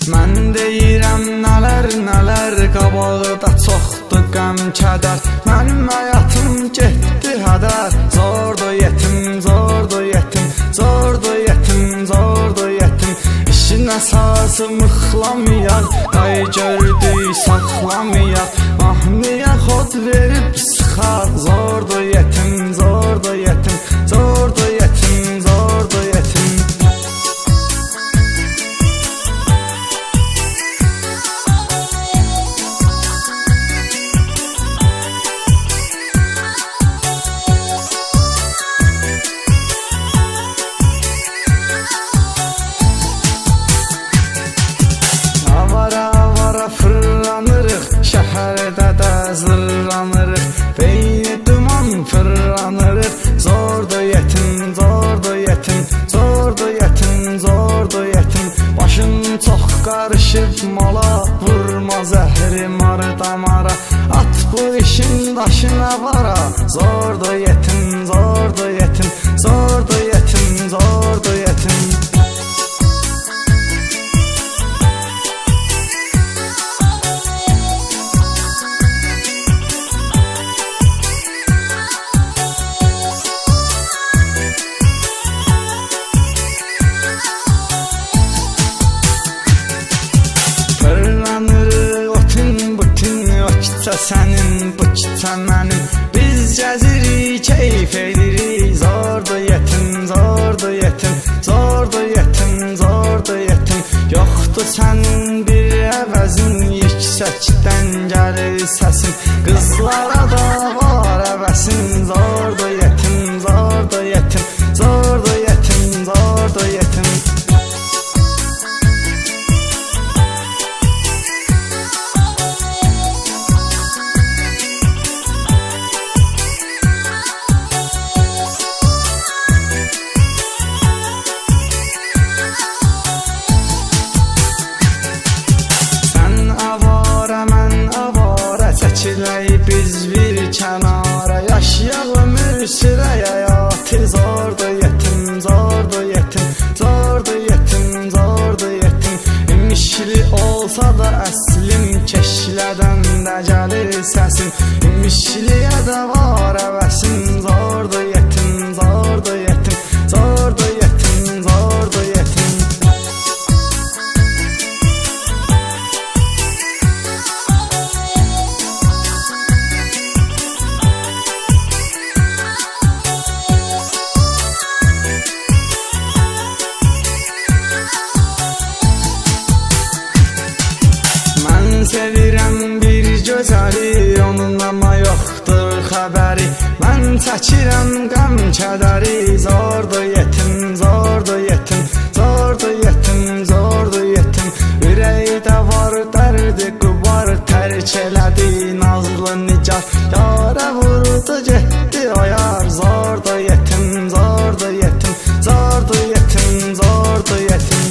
Mən deyirəm nələr qabağda çoxdur qəm kədər. Mənim həyatım getdi hədər. Zordur yetim, zordur yetim, zordur yetim, zordur yetim. İşin əsası mıxlamayaq, ay gördük saxlamayaq. Mahnıya xod verib sıxaq. Zordur yetim, zordur yetim, zordur yetim, zordur yetim. Fırlanırıq, şəhərdə də zırlanırıq. Beyni duman fırlanırıq. Zordur yetim, zordur yetim, zordur yetim, zordur yetim. Başın çox qarışıb mala, vurma zəhri marı damara. At bu işin daşına vara. Zordur yetim, zordur yetim, zordur yetim, zordur yetim. Sənin, bu kiçə mənim, biz gəzirik, keyf edirik. Zordur yetim, zordur yetim, zordur yetim, zordur yetim. Yoxdur sənin bir əvəzin, yüksəkdən gəlir səsin. Qızlara da var əvəsin. Zordur yetim, zordur yetim, zordur yetim, zordur yetim. Biz bir kənara yaşayaq ömür sürək həyatı. Zordur yetim, zordur yetim, zordur yetim, zordur yetim. İmişli olsa da əslim, keşlədən də gəlir səsim. İmişliyə də var əvəsin. Zordur yetim, zordur yetim, zordur yetim, zordur yetim. Sevirəm bir gözəli, onun amma yoxdur xəbəri. Mən çəkirəm qəm kədəri. Zordur yetim, zordur yetim, zordur yetim, zordur yetim. Ürəkdə var dərdi qubar, tərk elədi nazlı nicar. Yara vurdu getdi o yar. Zordur yetim, zordur yetim, zordur yetim, zordur yetim.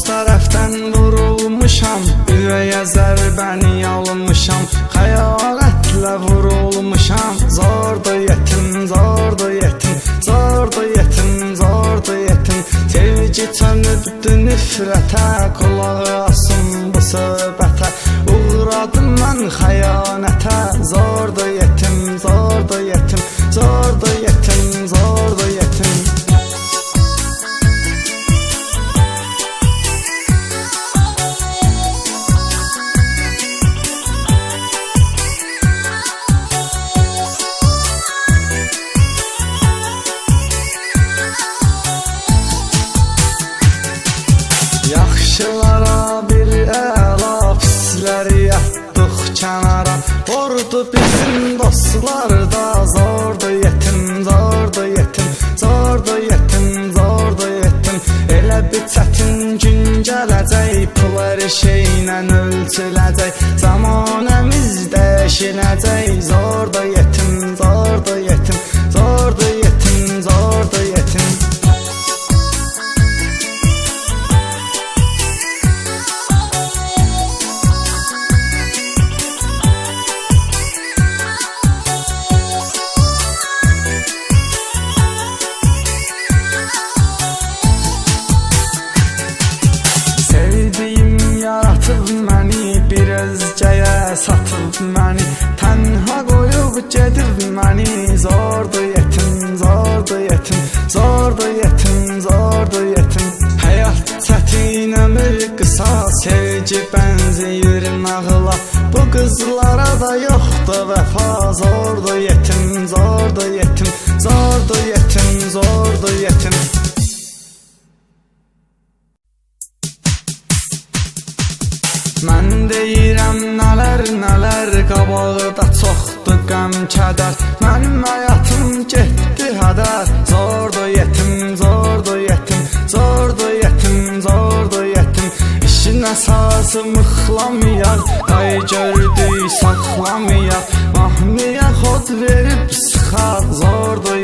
Tərəfdən vurulmuşam, ürəyə zərbəni alınmışam. Xəyalətlə vurulmuşam. Zordur yetim, zordur yetim, zordur yetim, zordur yetim. Sevgi çönübdü nifrətə, qulağı asın bu söhbətə. Uğradım mən xəyanətə. Zordur yetim, zordur yetim, zordur yetim, zordur yetim. Yaxşılara bir əla, pisləri yatdıq kənara. Ordu bizim dostlar da. Zordur yetim, zordur yetim, zordur yetim, zordur yetim. Elə bir çətin gün gələcək, pul hər şeylə ölçüləcək. Zamanəmiz dəyişiləcək. Zordur yetim, zordur yetim, zordur yetim, zordur yetim. Mən deyirəm nələr qabağda çoxdur qəm kədər. Mənim həyatım getdi hədər. Zordur yetim, zordur yetim, zordur yetim, zordur yetim. İşin əsası mıxlamayaq, ay gördük saxlamayaq. Mahnıya xod verib sıxaq, zordur